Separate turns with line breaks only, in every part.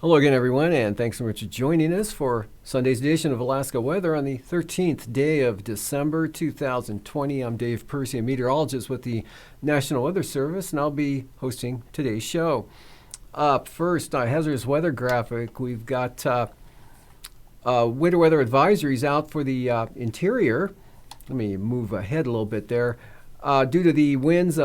Hello again, everyone, and thanks so much for joining us for Sunday's edition of Alaska Weather on the 13th day of December 2020. I'm Dave Percy, a meteorologist with the National Weather Service, and I'll be hosting today's show. Up first, hazardous weather graphic. We've got winter weather advisories out for the interior. Let me move ahead a little bit there. Due to the winds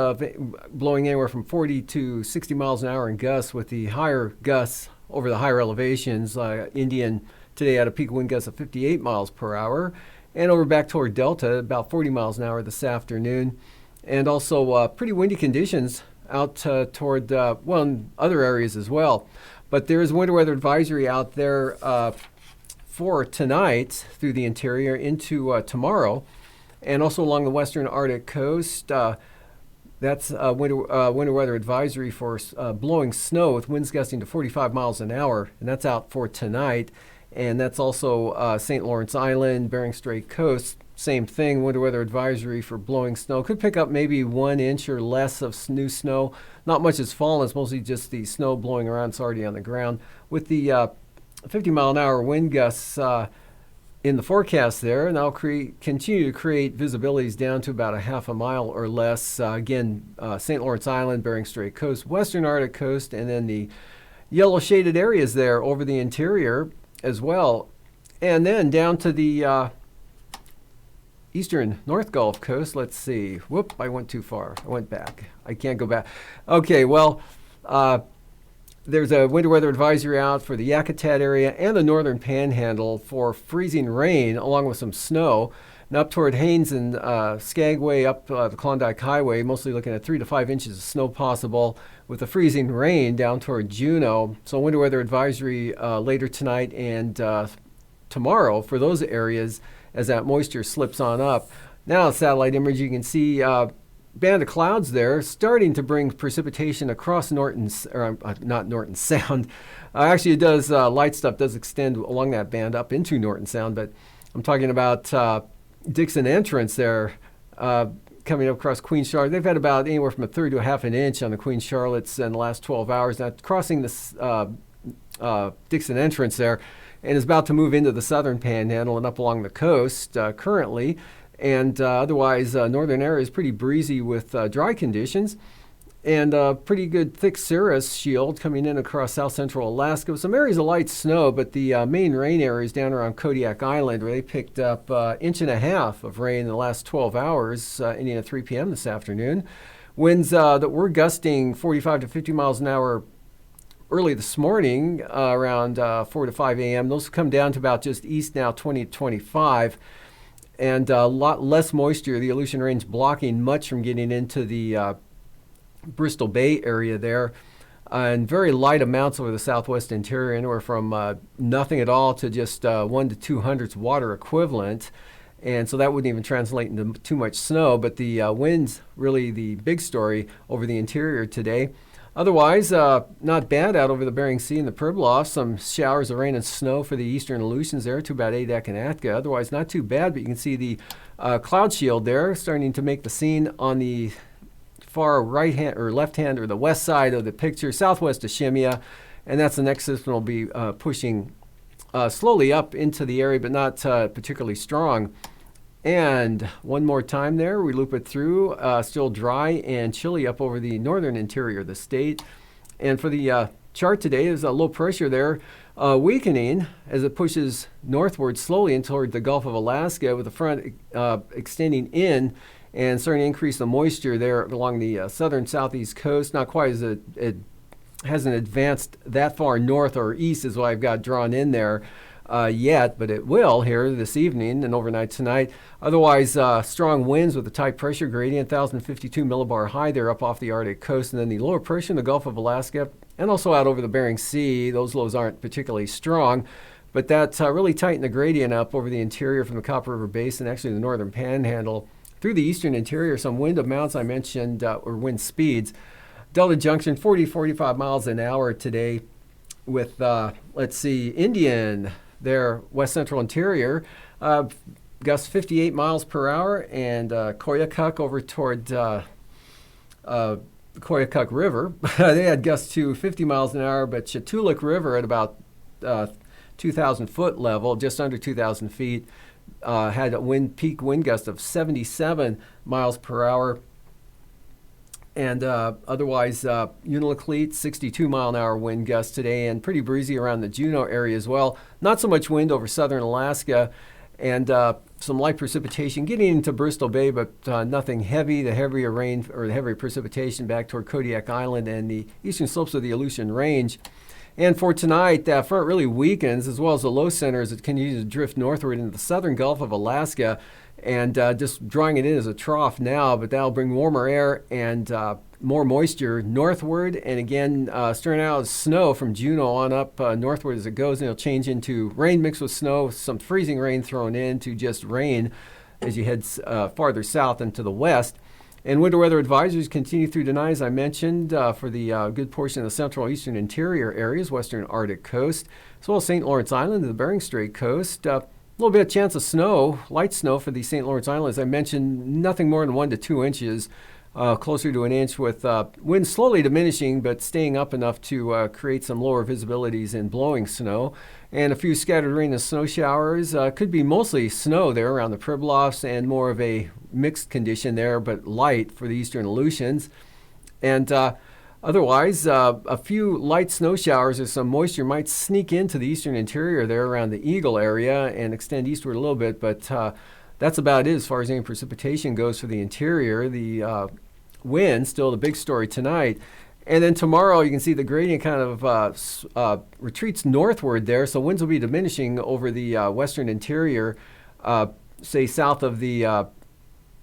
blowing anywhere from 40 to 60 miles an hour in gusts, with the higher gusts over the higher elevations. Indian today had a peak wind gust of 58 miles per hour, and over back toward Delta, about 40 miles an hour this afternoon. And also pretty windy conditions out toward, in other areas as well. But there is winter weather advisory out there for tonight through the interior into tomorrow, and also along the western Arctic coast. That's winter weather advisory for blowing snow with winds gusting to 45 miles an hour, and that's out for tonight. And that's also St. Lawrence Island, Bering Strait coast, same thing, winter weather advisory for blowing snow. Could pick up maybe 1 inch or less of new snow. Not much has fallen, it's mostly just the snow blowing around, it's already on the ground. With the 50 mile an hour wind gusts in the forecast there, and that'll continue to create visibilities down to about a half a mile or less. St. Lawrence Island, Bering Strait coast, western Arctic coast, and then the yellow shaded areas there over the interior as well. And then down to the eastern North Gulf coast. Let's see. Whoop, I went too far. I went back. I can't go back. Okay, well, there's a winter weather advisory out for the Yakutat area and the northern panhandle for freezing rain along with some snow. And up toward Haines and Skagway, up the Klondike Highway, mostly looking at 3 to 5 inches of snow possible with the freezing rain down toward Juneau. So winter weather advisory later tonight and tomorrow for those areas as that moisture slips on up. Now satellite image, you can see band of clouds there starting to bring precipitation across not Norton Sound. Actually, it does, light stuff does extend along that band up into Norton Sound, but I'm talking about Dixon Entrance there coming up across Queen Charlotte. They've had about anywhere from a third to a half an inch on the Queen Charlottes in the last 12 hours. Now crossing this Dixon Entrance there, and is about to move into the southern panhandle and up along the coast currently. And otherwise, northern area is pretty breezy with dry conditions, and pretty good thick cirrus shield coming in across south central Alaska with some areas of light snow, but the main rain areas down around Kodiak Island, where they picked up 1.5 inches of rain in the last 12 hours, ending at 3 p.m. this afternoon. Winds that were gusting 45 to 50 miles an hour early this morning, around 4 to 5 a.m. Those come down to about just east now, 20 to 25. And a lot less moisture. The Aleutian Range blocking much from getting into the Bristol Bay area there. And very light amounts over the southwest interior, anywhere from nothing at all to just 1 to 2 hundredths water equivalent. And so that wouldn't even translate into too much snow. But the winds, really the big story over the interior today. Otherwise, not bad out over the Bering Sea and the Pribilof. Some showers of rain and snow for the eastern Aleutians there to about Adak and Atka. Otherwise, not too bad, but you can see the cloud shield there starting to make the scene on the far right hand or left hand or the west side of the picture, southwest of Shemya. And that's the next system will be pushing slowly up into the area, but not particularly strong. And one more time there, we loop it through, still dry and chilly up over the northern interior of the state. And for the chart today, there's a low pressure there weakening as it pushes northward slowly in toward the Gulf of Alaska, with the front extending in and starting to increase the moisture there along the southern southeast coast. Not quite as it hasn't advanced that far north or east is what I've got drawn in there. Yet, but it will here this evening and overnight tonight. Otherwise, strong winds with a tight pressure gradient, 1,052 millibar high there up off the Arctic coast. And then the lower pressure in the Gulf of Alaska and also out over the Bering Sea. Those lows aren't particularly strong, but that really tightened the gradient up over the interior from the Copper River Basin, actually the northern panhandle, through the eastern interior. Some wind amounts I mentioned, or wind speeds. Delta Junction, 40-45 miles an hour today with, Indian, their west central interior, gusts 58 miles per hour, and Koyukuk over toward the Koyukuk River. They had gusts to 50 miles an hour, but Chatulik River at about 2,000 foot level, just under 2,000 feet, had a peak wind gust of 77 miles per hour. And otherwise, Unalakleet, 62 mile an hour wind gust today, and pretty breezy around the Juneau area as well. Not so much wind over southern Alaska, and some light precipitation getting into Bristol Bay, but nothing heavy. The heavier rain or the heavier precipitation back toward Kodiak Island and the eastern slopes of the Aleutian Range. And for tonight, that front really weakens, as well as the low center as it continues to drift northward into the southern Gulf of Alaska, and just drawing it in as a trough now, but that'll bring warmer air and more moisture northward, and again starting out as snow from Juneau on up northward as it goes, and it'll change into rain mixed with snow, some freezing rain thrown in to just rain as you head farther south into the west. And winter weather advisories continue through tonight, as I mentioned, for the good portion of the central eastern interior areas, western Arctic coast, as well as St. Lawrence Island and the Bering Strait coast. A little bit of chance of snow, light snow for the St. Lawrence Islands. I mentioned nothing more than 1 to 2 inches, closer to an inch, with winds slowly diminishing but staying up enough to create some lower visibilities and blowing snow. And a few scattered rain and snow showers. Could be mostly snow there around the Pribilofs, and more of a mixed condition there, but light for the eastern Aleutians. And otherwise, a few light snow showers or some moisture might sneak into the eastern interior there around the Eagle area and extend eastward a little bit, but that's about it as far as any precipitation goes for the interior. The wind, still the big story tonight. And then tomorrow, you can see the gradient kind of retreats northward there, so winds will be diminishing over the western interior, say south of the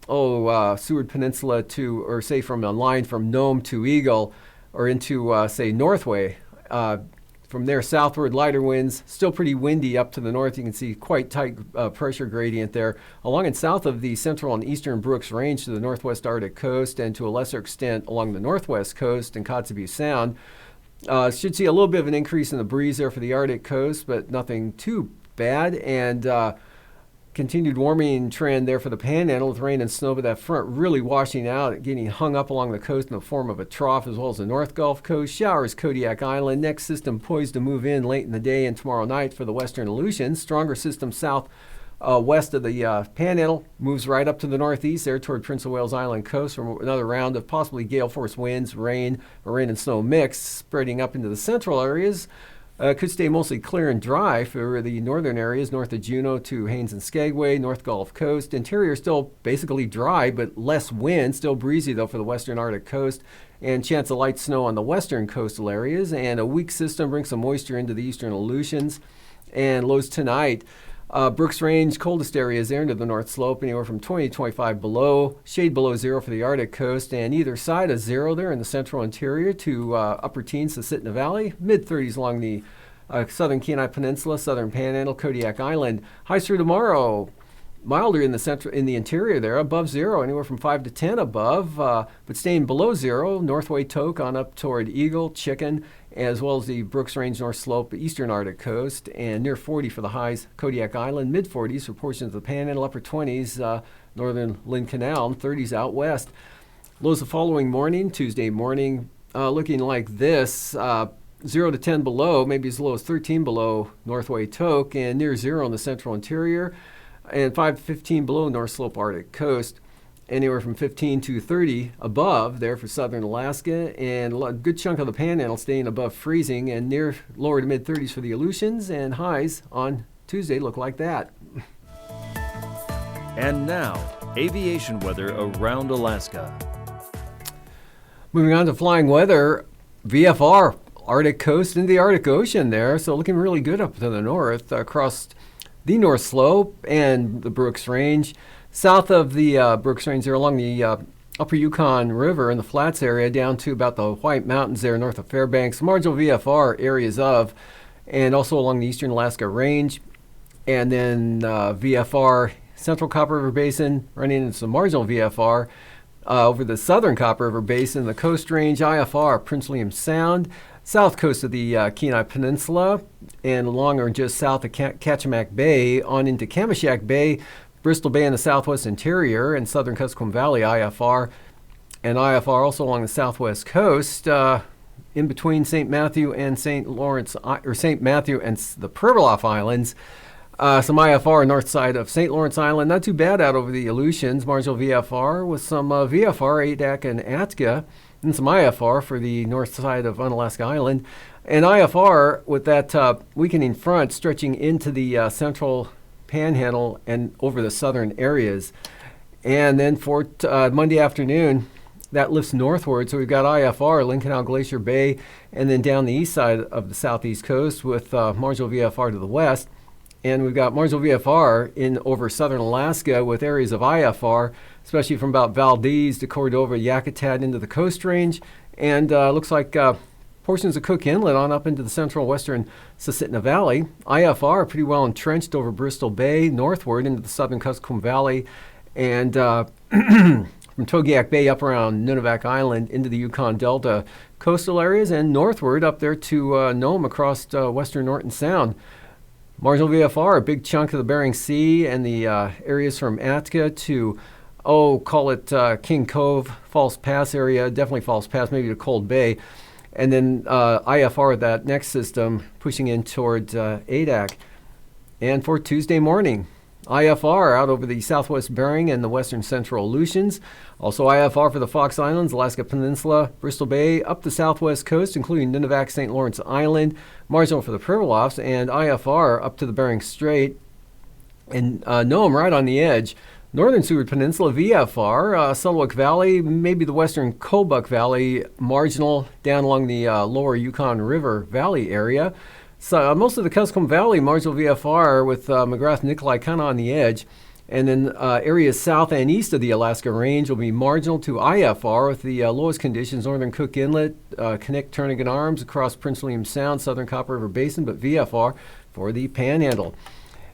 Seward Peninsula to, or say from a line from Nome to Eagle, or into, say, Northway. From there southward, lighter winds, still pretty windy up to the north. You can see quite tight pressure gradient there along and south of the central and eastern Brooks Range to the northwest Arctic coast, and to a lesser extent along the northwest coast and Kotzebue Sound. Should see a little bit of an increase in the breeze there for the Arctic coast, but nothing too bad. And continued warming trend there for the Panhandle with rain and snow, but that front really washing out, getting hung up along the coast in the form of a trough, as well as the North Gulf Coast. Showers Kodiak Island. Next system poised to move in late in the day and tomorrow night for the western Aleutians. Stronger system south west of the Panhandle moves right up to the northeast there toward Prince of Wales Island coast for another round of possibly gale force winds, rain, or rain and snow mix, spreading up into the central areas. Could stay mostly clear and dry for the northern areas, north of Juneau to Haines and Skagway, North Gulf Coast. Interior still basically dry, but less wind, still breezy though for the western Arctic coast, and chance of light snow on the western coastal areas. And a weak system brings some moisture into the eastern Aleutians. And lows tonight, Brooks Range, coldest areas there into the North Slope, anywhere from 20 to 25 below, shade below zero for the Arctic coast, and either side of zero there in the central interior to upper teens to Sitna Valley, mid-30s along the southern Kenai Peninsula, southern Panhandle, Kodiak Island. Highs through tomorrow, milder in the interior there, above zero, anywhere from 5 to 10 above, but staying below zero, Northway Toke on up toward Eagle, Chicken, as well as the Brooks Range North Slope, eastern Arctic coast, and near 40 for the highs, Kodiak Island, mid-40s for portions of the Panhandle, upper 20s, northern Lynn Canal, 30s out west. Lows the following morning, Tuesday morning, looking like this, 0 to 10 below, maybe as low as 13 below Northway Toke, and near zero in the central interior, and 5 to 15 below North Slope Arctic coast. Anywhere from 15 to 30 above there for southern Alaska, and a good chunk of the Panhandle staying above freezing, and near lower to mid-30s for the Aleutians, and highs on Tuesday look like that.
And now, aviation weather around Alaska.
Moving on to flying weather, VFR, Arctic coast into the Arctic Ocean there, so looking really good up to the north across the North Slope and the Brooks Range. South of the Brooks Range there along the upper Yukon River in the Flats area down to about the White Mountains there north of Fairbanks, marginal VFR areas of, and also along the eastern Alaska Range, and then VFR Central Copper River Basin running into some marginal VFR over the southern Copper River Basin, the Coast Range, IFR, Prince William Sound, south coast of the Kenai Peninsula, and along or just south of Kachemak Bay on into Kamishak Bay, Bristol Bay in the southwest interior, and southern Kuskokwim Valley, IFR, and IFR also along the southwest coast, in between St. Matthew and St. Lawrence, or St. Matthew and the Pribilof Islands. Some IFR north side of St. Lawrence Island, not too bad out over the Aleutians, marginal VFR with some VFR, ADAC and ATCA, and some IFR for the north side of Unalaska Island, and IFR with that weakening front stretching into the central Panhandle and over the southern areas. And then for Monday afternoon, that lifts northward, so we've got IFR, Lynn Canal Glacier Bay, and then down the east side of the southeast coast with marginal VFR to the west. And we've got marginal VFR in over southern Alaska with areas of IFR, especially from about Valdez to Cordova, Yakutat into the Coast Range. And looks like portions of Cook Inlet on up into the central western Susitna Valley. IFR pretty well entrenched over Bristol Bay, northward into the southern Kuskokwim Valley. And from Togiak Bay up around Nunivak Island into the Yukon Delta coastal areas and northward up there to Nome across western Norton Sound. Marginal VFR, a big chunk of the Bering Sea and the areas from Atka to, call it King Cove, False Pass area, definitely False Pass, maybe to Cold Bay. And then IFR, that next system, pushing in towards ADAC. And for Tuesday morning, IFR out over the southwest Bering and the western central Aleutians. Also IFR for the Fox Islands, Alaska Peninsula, Bristol Bay, up the southwest coast, including Nunivak, St. Lawrence Island, marginal for the Pribilofs, and IFR up to the Bering Strait. And Nome right on the edge. Northern Seward Peninsula, VFR, Selawik Valley, maybe the western Kobuk Valley, marginal down along the lower Yukon River Valley area. So most of the Kuskokwim Valley, marginal VFR with McGrath Nikolai kind of on the edge. And then areas south and east of the Alaska Range will be marginal to IFR with the lowest conditions, northern Cook Inlet, Knik, Turnagain Arms across Prince William Sound, southern Copper River Basin, but VFR for the Panhandle.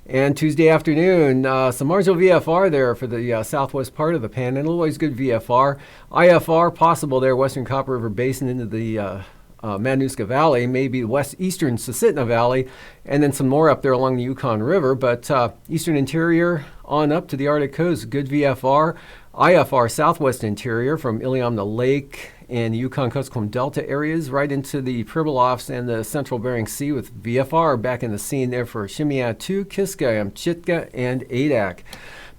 And Tuesday afternoon, some marginal VFR there for the southwest part of the Panhandle, always good VFR. IFR possible there, western Copper River Basin into the Matanuska Valley, maybe eastern Susitna Valley, and then some more up there along the Yukon River. But eastern interior on up to the Arctic coast, good VFR. IFR southwest interior from Iliamna Lake and the Yukon-Kuskokwim Delta areas right into the Pribilofs and the central Bering Sea with VFR back in the scene there for Shimiatu, Kiska, Amchitka, and Adak.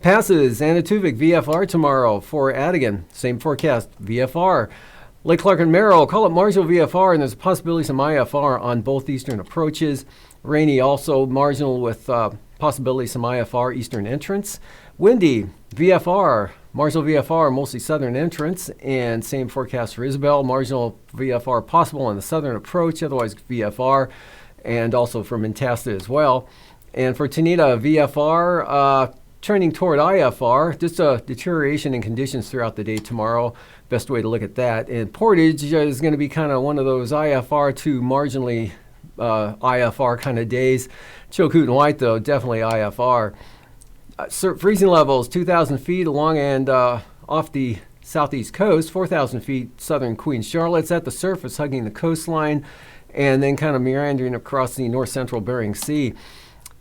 Passes, Anatuvik, VFR tomorrow for Adigan. Same forecast, VFR. Lake Clark and Merrill, call it marginal VFR, and there's a possibility some IFR on both eastern approaches. Rainy also marginal with possibility some IFR eastern entrance. Windy, VFR, marginal VFR, mostly southern entrance, and same forecast for Isabel, marginal VFR possible on the southern approach, otherwise VFR, and also for Mentasta as well. And for Tanita, VFR, trending toward IFR, just a deterioration in conditions throughout the day tomorrow. Best way to look at that. And Portage is going to be kind of one of those IFR to marginally IFR kind of days. Chilkoot and White, though, definitely IFR. Freezing levels, 2,000 feet along and off the southeast coast, 4,000 feet southern Queen Charlotte's at the surface, hugging the coastline, and then kind of meandering across the north-central Bering Sea.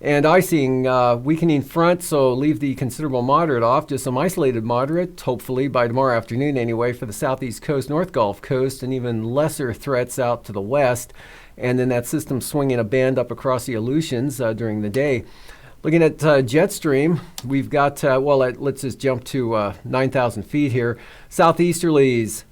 And icing, weakening front, so leave the considerable moderate off, just some isolated moderate, hopefully by tomorrow afternoon anyway, for the southeast coast, North Gulf Coast, and even lesser threats out to the west. And then that system swinging a band up across the Aleutians during the day. Looking at jet stream, we've got, let's just jump to 9,000 feet here. Southeasterlies,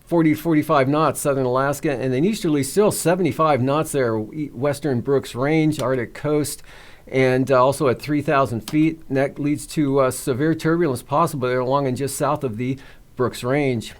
40 to 45 knots, southern Alaska, and then easterly still 75 knots there, western Brooks Range, Arctic coast, and also at 3,000 feet. And that leads to severe turbulence possible there along and just south of the Brooks Range.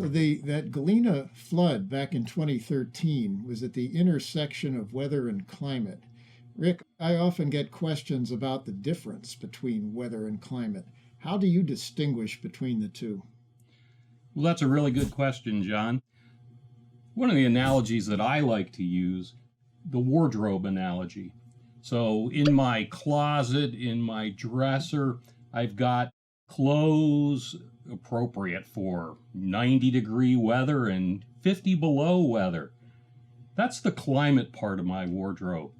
So that Galena flood back in 2013 was at the intersection of weather and climate. Rick, I often get questions about the difference between weather and climate. How do you distinguish between the two?
Well, that's a really good question, John. One of the analogies that I like to use, the wardrobe analogy. So in my closet, in my dresser, I've got clothes appropriate for 90-degree weather and 50 below weather. That's the climate part of my wardrobe.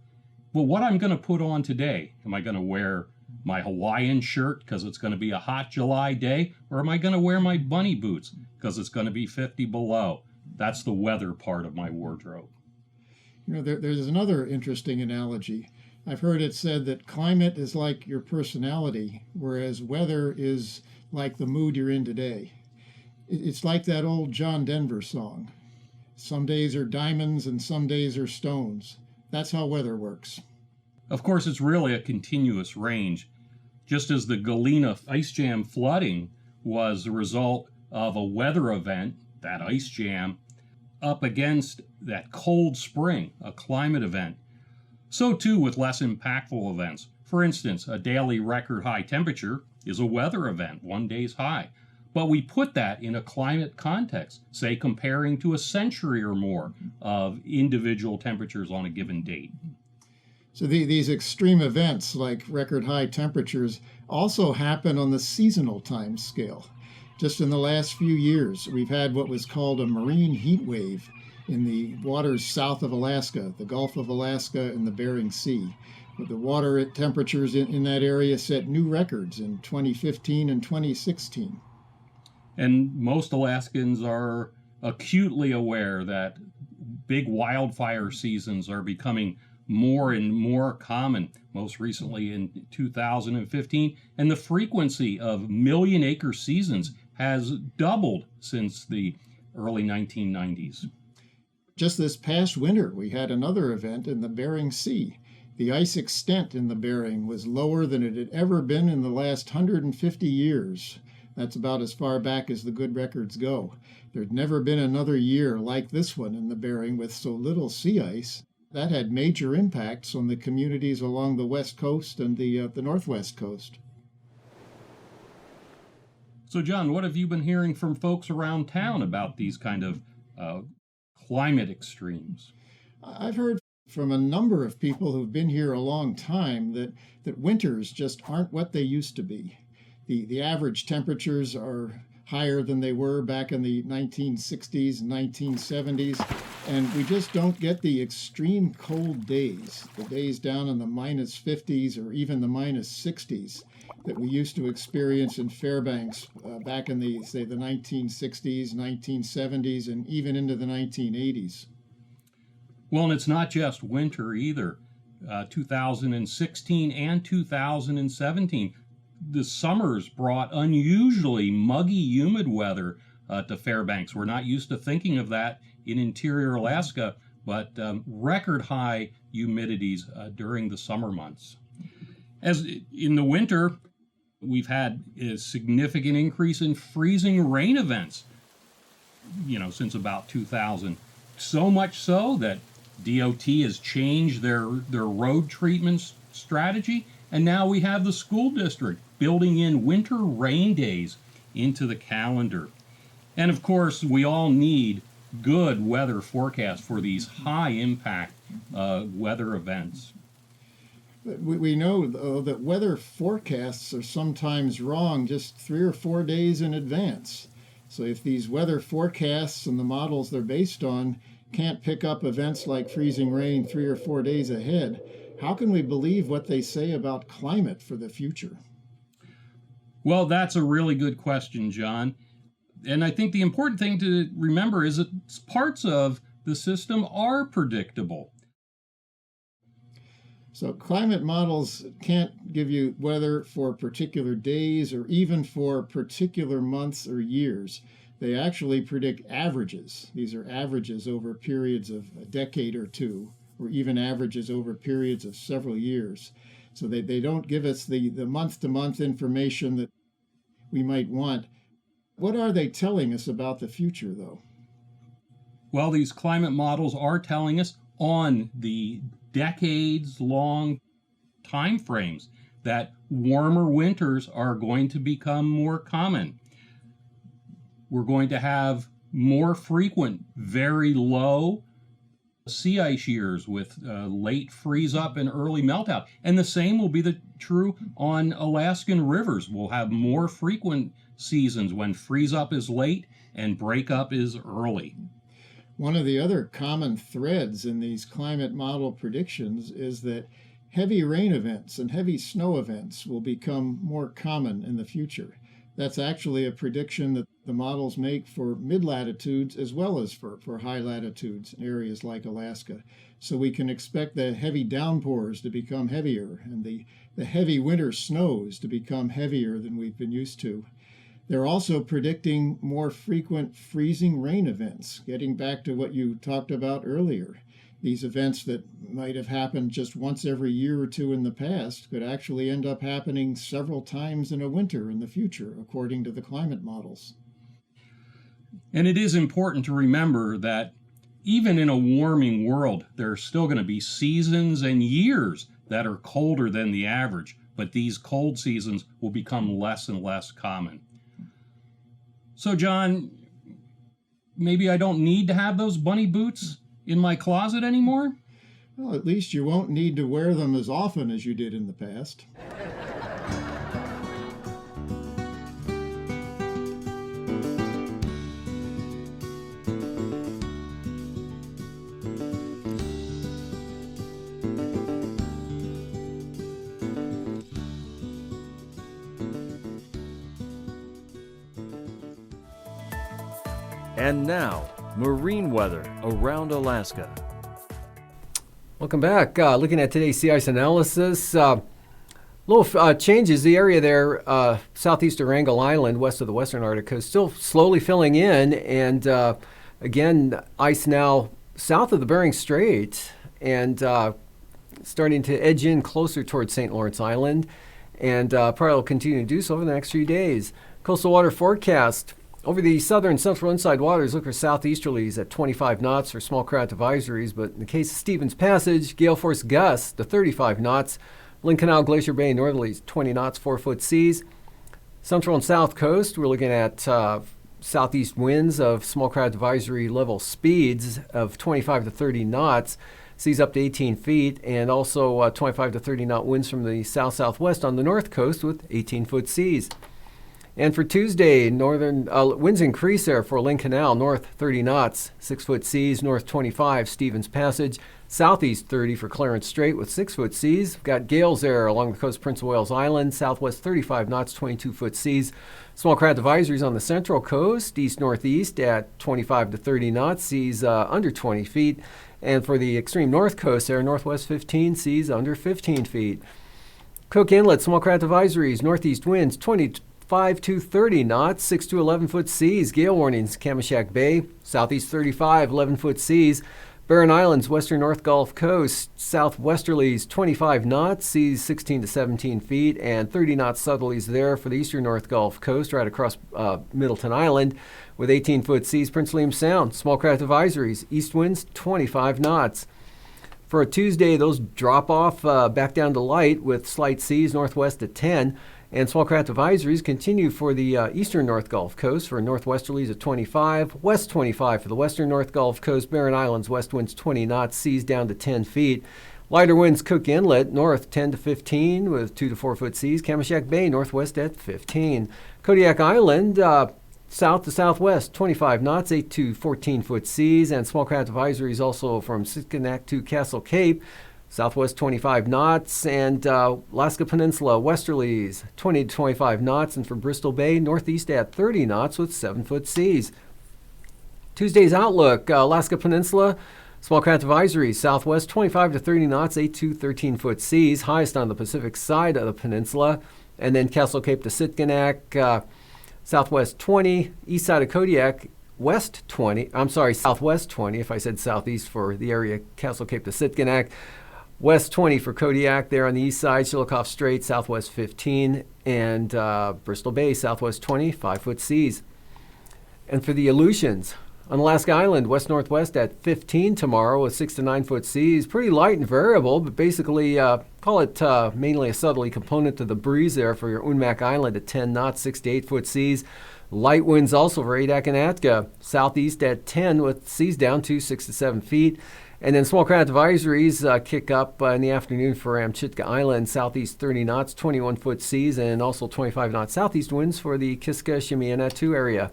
But what I'm going to put on today, am I going to wear my Hawaiian shirt because it's going to be a hot July day, or am I going to wear my bunny boots because it's going to be 50 below? That's the weather part of my wardrobe.
You know, there's another interesting analogy. I've heard it said that climate is like your personality, whereas weather is like the mood you're in today. It's like that old John Denver song. Some days are diamonds and some days are stones. That's how weather works.
Of course, it's really a continuous range. Just as the Galena ice jam flooding was the result of a weather event, that ice jam, up against that cold spring, a climate event. So too with less impactful events. For instance, a daily record high temperature is a weather event, one day's high. But we put that in a climate context, say comparing to a century or more of individual temperatures on a given date.
So these extreme events like record high temperatures also happen on the seasonal time scale. Just in the last few years, we've had what was called a marine heat wave in the waters south of Alaska, the Gulf of Alaska and the Bering Sea. But the water temperatures in that area set new records in 2015 and 2016.
And most Alaskans are acutely aware that big wildfire seasons are becoming more and more common, most recently in 2015, and the frequency of million-acre seasons has doubled since the early 1990s.
Just this past winter, we had another event in the Bering Sea. The ice extent in the Bering was lower than it had ever been in the last 150 years. That's about as far back as the good records go. There'd never been another year like this one in the Bering with so little sea ice. That had major impacts on the communities along the west coast and the northwest coast.
So, John, what have you been hearing from folks around town about these kind of climate extremes?
I've heard from a number of people who've been here a long time that winters just aren't what they used to be. The average temperatures are higher than they were back in the 1960s and 1970s, and we just don't get the extreme cold days, the days down in the minus 50s or even the minus 60s that we used to experience in Fairbanks back in the 1960s, 1970s, and even into the 1980s.
Well, and it's not just winter either. 2016 and 2017, the summers brought unusually muggy, humid weather to Fairbanks. We're not used to thinking of that in interior Alaska, but record high humidities during the summer months. As in the winter, we've had a significant increase in freezing rain events, since about 2000. So much so that DOT has changed their road treatment strategy, and now we have the school district building in winter rain days into the calendar. And of course, we all need good weather forecasts for these high impact weather events.
We know, though, that weather forecasts are sometimes wrong just 3 or 4 days in advance. So if these weather forecasts and the models they're based on can't pick up events like freezing rain 3 or 4 days ahead, how can we believe what they say about climate for the future?
Well, that's a really good question, John. And I think the important thing to remember is that parts of the system are predictable.
So climate models can't give you weather for particular days or even for particular months or years. They actually predict averages. These are averages over periods of a decade or two, or even averages over periods of several years. So they don't give us the month-to-month information that we might want. What are they telling us about the future, though?
Well, these climate models are telling us on the decades-long time frames that warmer winters are going to become more common. We're going to have more frequent, very low sea ice years with late freeze up and early meltout. And the same will be true on Alaskan rivers. We'll have more frequent seasons when freeze up is late and break up is early.
One of the other common threads in these climate model predictions is that heavy rain events and heavy snow events will become more common in the future. That's actually a prediction that the models make for mid-latitudes as well as for high latitudes in areas like Alaska. So we can expect the heavy downpours to become heavier and the heavy winter snows to become heavier than we've been used to. They're also predicting more frequent freezing rain events, getting back to what you talked about earlier. These events that might have happened just once every year or two in the past could actually end up happening several times in a winter in the future, according to the climate models.
And it is important to remember that even in a warming world, there are still going to be seasons and years that are colder than the average, but these cold seasons will become less and less common. So, John, maybe I don't need to have those bunny boots in my closet anymore?
Well, at least you won't need to wear them as often as you did in the past.
And now, marine weather around Alaska.
Welcome back. Looking at today's sea ice analysis. Little changes. The area there, southeast of Wrangell Island, west of the western Arctic coast, still slowly filling in. And again, ice now south of the Bering Strait and starting to edge in closer towards St. Lawrence Island. And probably will continue to do so over the next few days. Coastal water forecast. Over the southern central inside waters, look for southeasterlies at 25 knots for small craft advisories, but in the case of Stevens Passage, gale force gusts to 35 knots. Lynn Canal, Glacier Bay, northerlies 20 knots, 4-foot seas. Central and south coast, we're looking at southeast winds of small craft advisory level speeds of 25 to 30 knots, seas up to 18 feet, and also 25 to 30 knot winds from the south-southwest on the north coast with 18-foot seas. And for Tuesday, northern winds increase there for Lynn Canal, north 30 knots, 6-foot seas, north 25, Stevens Passage, southeast 30 for Clarence Strait with 6-foot seas. We've got gales there along the coast of Prince of Wales Island, southwest 35 knots, 22-foot seas. Small craft advisories on the central coast, east-northeast at 25 to 30 knots, seas under 20 feet. And for the extreme north coast there, northwest 15, seas under 15 feet. Cook Inlet, small craft advisories, northeast winds 25 to 30 knots, 6 to 11-foot seas. Gale warnings, Kamishak Bay, southeast 35, 11-foot seas. Barren Islands, western North Gulf Coast, southwesterlies 25 knots, seas 16 to 17 feet, and 30 knots southerlies there for the eastern North Gulf Coast, right across Middleton Island, with 18-foot seas. Prince William Sound, small craft advisories, east winds 25 knots. For a Tuesday, those drop off back down to light with slight seas northwest at 10. And small craft advisories continue for the eastern North Gulf Coast for northwesterlies at 25, west 25 for the western North Gulf Coast, Barren Islands, west winds 20 knots, seas down to 10 feet. Lighter winds Cook Inlet, north 10 to 15 with 2 to 4-foot seas. Kamishak Bay, northwest at 15. Kodiak Island, south to southwest, 25 knots, 8 to 14-foot seas. And small craft advisories also from Sitkinak to Castle Cape, southwest 25 knots, and Alaska Peninsula westerlies 20 to 25 knots, and for Bristol Bay, northeast at 30 knots with 7-foot seas. Tuesday's outlook, Alaska Peninsula, small craft advisories, southwest 25 to 30 knots, 8 to 13-foot seas, highest on the Pacific side of the peninsula, and then Castle Cape to Sitkinak, southwest 20, east side of Kodiak, southwest 20, if I said southeast for the area Castle Cape to Sitkinak. West 20 for Kodiak there on the east side, Chillicothe Strait, southwest 15, and Bristol Bay, southwest 20, 5-foot seas. And for the Aleutians, on Alaska Island, west-northwest at 15 tomorrow with 6 to 9 foot seas. Pretty light and variable, but basically call it mainly a southerly component to the breeze there for your Unmac Island at 10 knots, 6 to 8 foot seas. Light winds also for Adak and Atka, southeast at 10 with seas down to 6 to 7 feet. And then small craft advisories kick up in the afternoon for Amchitka Island, southeast 30 knots, 21 foot seas, and also 25 knot southeast winds for the Kiska, Shimian, Attu area.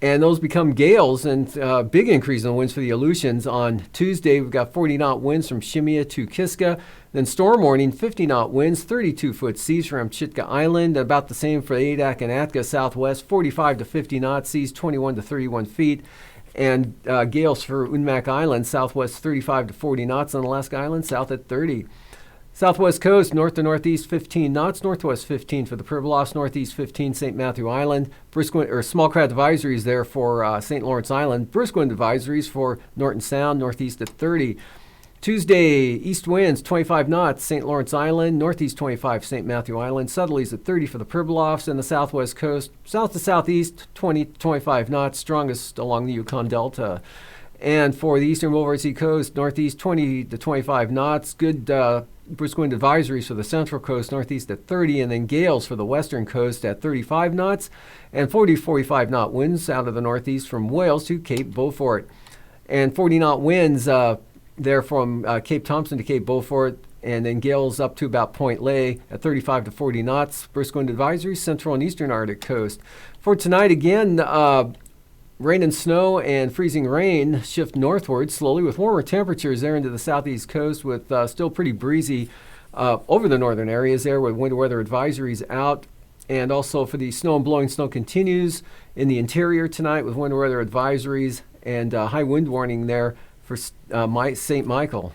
And those become gales, and big increase in the winds for the Aleutians. On Tuesday, we've got 40 knot winds from Shimia to Kiska. Then storm warning, 50 knot winds, 32 foot seas from Chitka Island. About the same for Adak and Atka southwest, 45 to 50 knot seas, 21 to 31 feet. And gales for Unmac Island, southwest 35 to 40 knots on Alaska Island, south at 30. Southwest coast, north to northeast 15 knots, northwest 15 for the Pribilofs, northeast 15 St. Matthew Island. Brisk wind, or small craft advisories there for St. Lawrence Island. Brisk wind advisories for Norton Sound, northeast at 30. Tuesday, east winds 25 knots, St. Lawrence Island, northeast 25 St. Matthew Island. Southerlies at 30 for the Pribilofs, and the southwest coast, south to southeast 20 to 25 knots, strongest along the Yukon Delta. And for the eastern Wolford Sea coast, northeast 20 to 25 knots, good brisk wind advisories for the central coast, northeast at 30, and then gales for the western coast at 35 knots, and 40 to 45 knot winds out of the northeast from Wales to Cape Beaufort. And 40 knot winds there from Cape Thompson to Cape Beaufort, and then gales up to about Point Lay at 35 to 40 knots. Brisk wind advisories, central and eastern Arctic coast. For tonight, again, rain and snow and freezing rain shift northward slowly with warmer temperatures there into the southeast coast, with still pretty breezy over the northern areas there with winter weather advisories out. And also for the snow and blowing snow continues in the interior tonight with winter weather advisories and high wind warning there for St. Michael.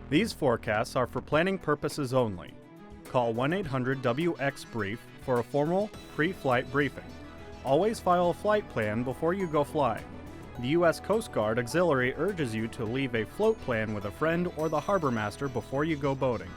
These forecasts are for planning purposes only. Call 1-800-WX-BRIEF for a formal pre-flight briefing. Always file a flight plan before you go flying. The U.S. Coast Guard Auxiliary urges you to leave a float plan with a friend or the harbor master before you go boating.